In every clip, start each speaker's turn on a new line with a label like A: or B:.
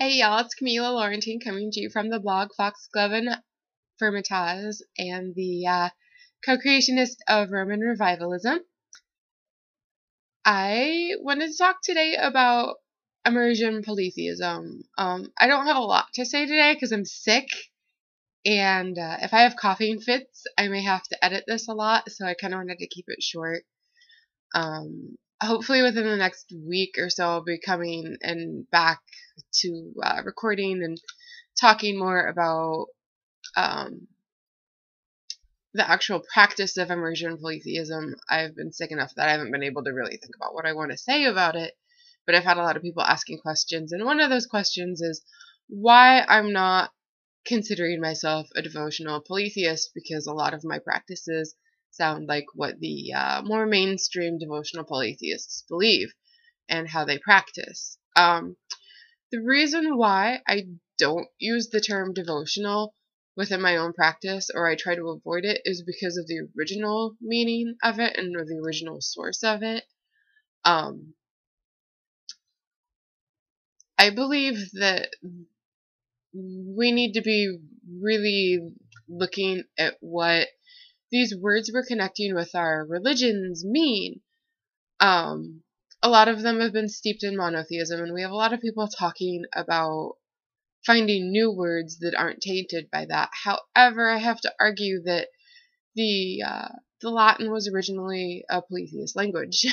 A: Hey y'all, it's Camila Laurentine coming to you from the blog Foxglove Firmitas and the co-creationist of Roman Revivalism. I wanted to talk today about Immersion Polytheism. I don't have a lot to say today because I'm sick, and if I have coughing fits, I may have to edit this a lot, so I kind of wanted to keep it short. Hopefully within the next week or so, I'll be coming and back to recording and talking more about the actual practice of immersion polytheism. I've been sick enough that I haven't been able to really think about what I want to say about it, but I've had a lot of people asking questions, and one of those questions is why I'm not considering myself a devotional polytheist, because a lot of my practices sound like what the more mainstream devotional polytheists believe and how they practice. The reason why I don't use the term devotional within my own practice, or I try to avoid it, is because of the original meaning of it and the original source of it. I believe that we need to be really looking at what these words we're connecting with our religions mean. A lot of them have been steeped in monotheism, and we have a lot of people talking about finding new words that aren't tainted by that. However, I have to argue that the Latin was originally a polytheist language.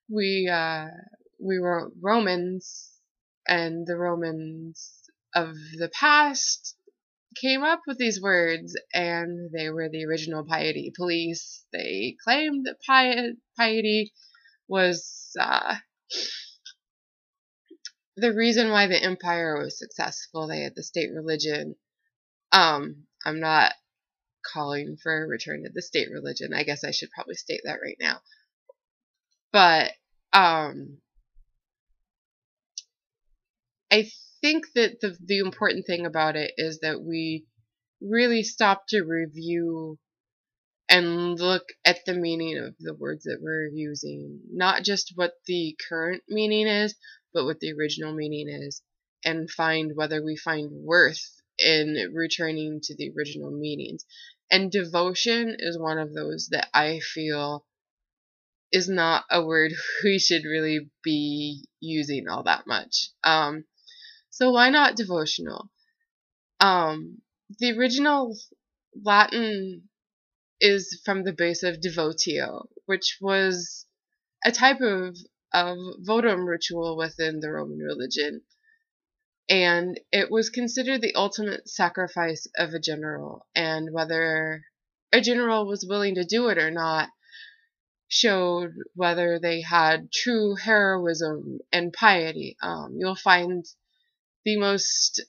A: We were Romans, and the Romans of the past came up with these words, and they were the original piety police. They claimed that piety was the reason why the empire was successful. They had the state religion. I'm not calling for a return to the state religion. I guess I should probably state that right now. But I think that the important thing about it is that we really stop to review and look at the meaning of the words that we're using. Not just what the current meaning is, but what the original meaning is, and find whether we find worth in returning to the original meanings. And devotion is one of those that I feel is not a word we should really be using all that much. So why not devotional? The original Latin is from the base of devotio, which was a type of votum ritual within the Roman religion. And it was considered the ultimate sacrifice of a general, and whether a general was willing to do it or not showed whether they had true heroism and piety. You'll find the most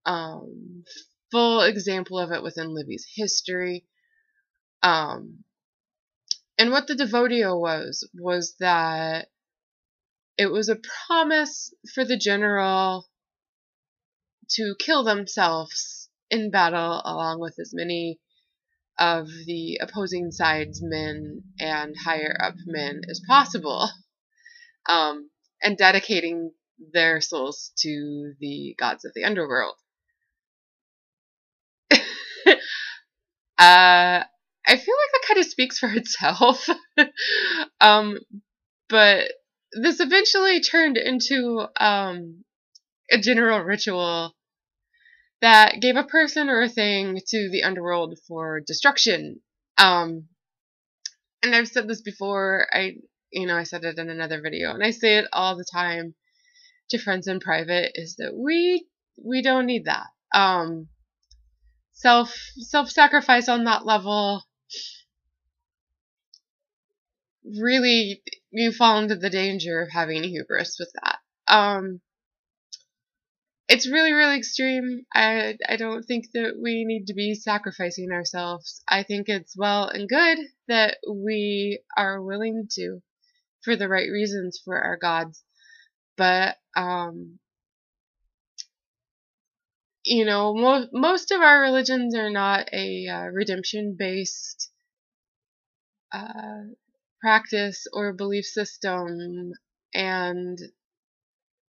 A: full example of it within Livy's history. And what the devotio was that it was a promise for the general to kill themselves in battle along with as many of the opposing side's men and higher up men as possible, and dedicating their souls to the gods of the underworld. I feel like that kind of speaks for itself. But this eventually turned into a general ritual that gave a person or a thing to the underworld for destruction. And I've said this before. I said it in another video, and I say it all the time to friends in private, is that we don't need that. Self-sacrifice on that level, really, you fall into the danger of having hubris with that. It's really, really extreme. I don't think that we need to be sacrificing ourselves. I think it's well and good that we are willing to, for the right reasons, for our gods. But, most of our religions are not a redemption-based practice or belief system, and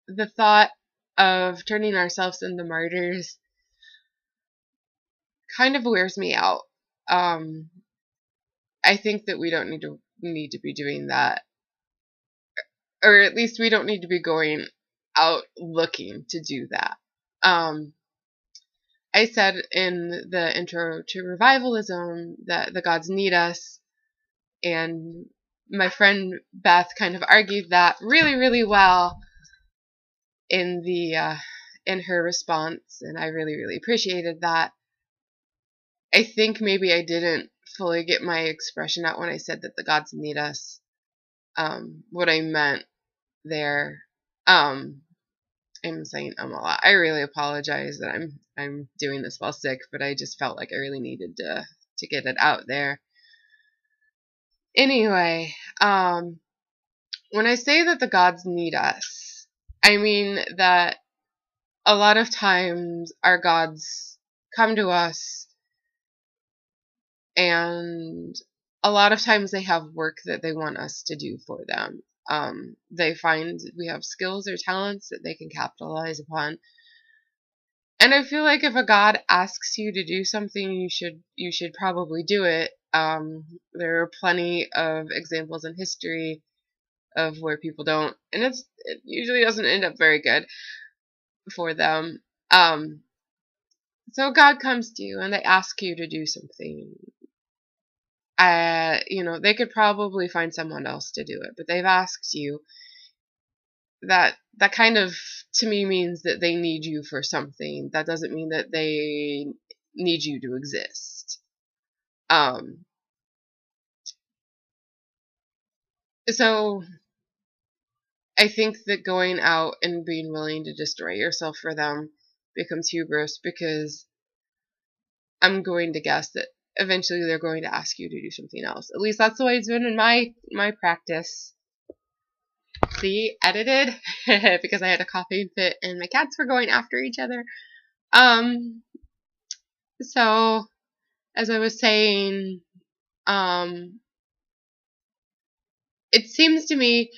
A: the thought of turning ourselves into martyrs kind of wears me out. I think that we don't need to be doing that, or at least we don't need to be going out looking to do that. I said in the intro to revivalism that the gods need us, and my friend Beth kind of argued that really, really well in her response, and I really, really appreciated that. I think maybe I didn't fully get my expression out when I said that the gods need us. What I meant there, I'm saying a lot. I really apologize that I'm doing this while sick, but I just felt like I really needed to get it out there. Anyway, when I say that the gods need us, I mean that a lot of times our gods come to us, and a lot of times they have work that they want us to do for them. They find we have skills or talents that they can capitalize upon. And I feel like if a god asks you to do something, you should probably do it. There are plenty of examples in history of where people don't, and it usually doesn't end up very good for them. So God comes to you and they ask you to do something. They could probably find someone else to do it, but they've asked you. That kind of, to me, means that they need you for something. That doesn't mean that they need you to exist. So I think that going out and being willing to destroy yourself for them becomes hubris, because I'm going to guess that eventually they're going to ask you to do something else. At least that's the way it's been in my practice. See, edited, because I had a coughing fit and my cats were going after each other. So, as I was saying, it seems to me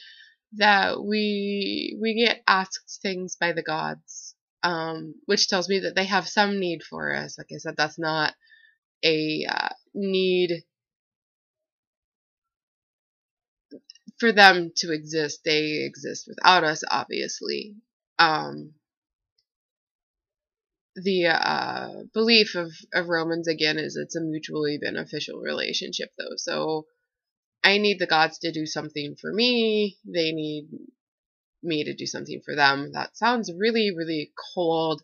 A: that we get asked things by the gods, which tells me that they have some need for us. Like I said, that's not a need for them to exist. They exist without us, obviously. The belief of Romans, again, is it's a mutually beneficial relationship, though. So I need the gods to do something for me. They need me to do something for them. That sounds really, really cold.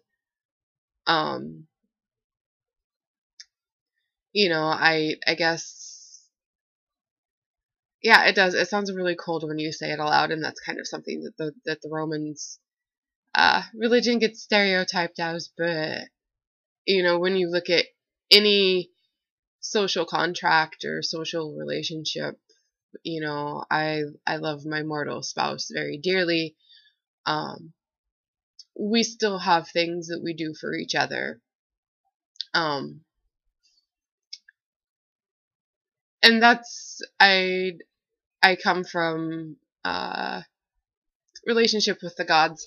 A: I guess, yeah, it does. It sounds really cold when you say it aloud, and that's kind of something that the Romans religion gets stereotyped as. But when you look at any social contract or social relationship, I love my mortal spouse very dearly. We still have things that we do for each other. And that's, I come from relationship with the gods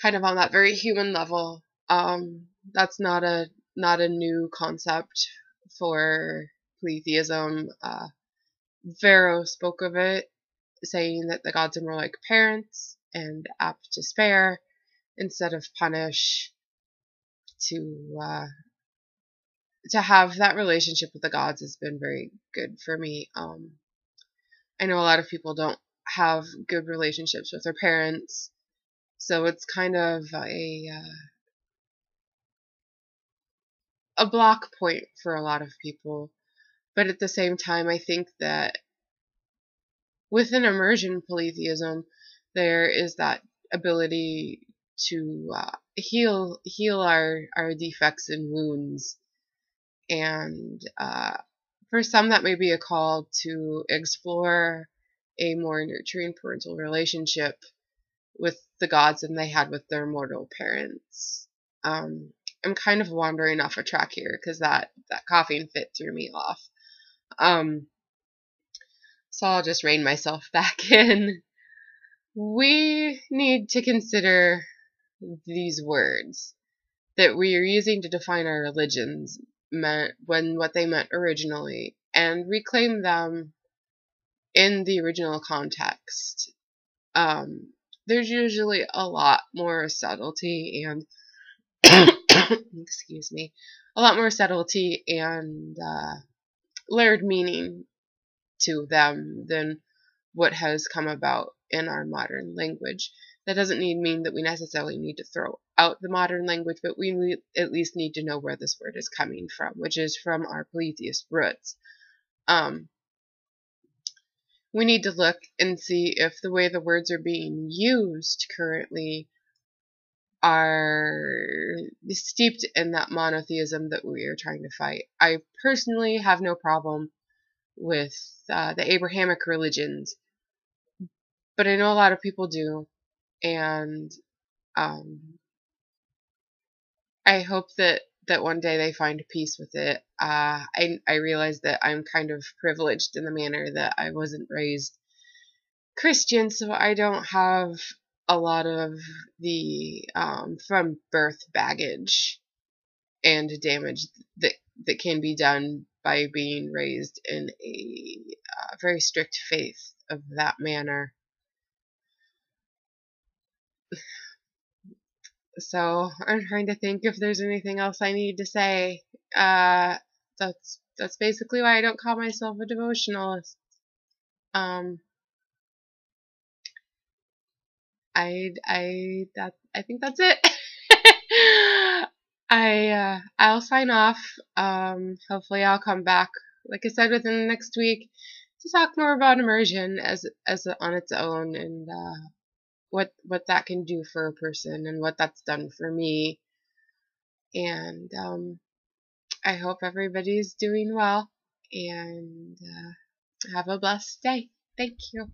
A: kind of on that very human level. That's not a new concept for polytheism. Varro spoke of it, saying that the gods are more like parents and apt to spare instead of punish. To have that relationship with the gods has been very good for me. I know a lot of people don't have good relationships with their parents, so it's kind of a block point for a lot of people. But at the same time, I think that within immersion polytheism, there is that ability to heal our defects and wounds. And for some, that may be a call to explore a more nurturing parental relationship with the gods than they had with their mortal parents. I'm kind of wandering off a track here because that coughing fit threw me off. So I'll just rein myself back in. We need to consider these words that we are using to define our religions meant when what they meant originally, and reclaim them in the original context. There's usually a lot more subtlety and excuse me, a lot more subtlety and layered meaning to them than what has come about in our modern language. That doesn't mean that we necessarily need to throw out the modern language, but we at least need to know where this word is coming from, which is from our polytheist roots. We need to look and see if the way the words are being used currently are steeped in that monotheism that we are trying to fight. I personally have no problem with the Abrahamic religions, but I know a lot of people do, and I hope that one day they find peace with it. I realize that I'm kind of privileged in the manner that I wasn't raised Christian, so I don't have a lot of the from birth baggage and damage that can be done by being raised in a very strict faith of that manner. So I'm trying to think if there's anything else I need to say. That's basically why I don't call myself a devotionalist. I think that's it. I'll sign off. Hopefully I'll come back, like I said, within the next week to talk more about immersion as on its own, and what that can do for a person and what that's done for me. And I hope everybody's doing well, and have a blessed day. Thank you.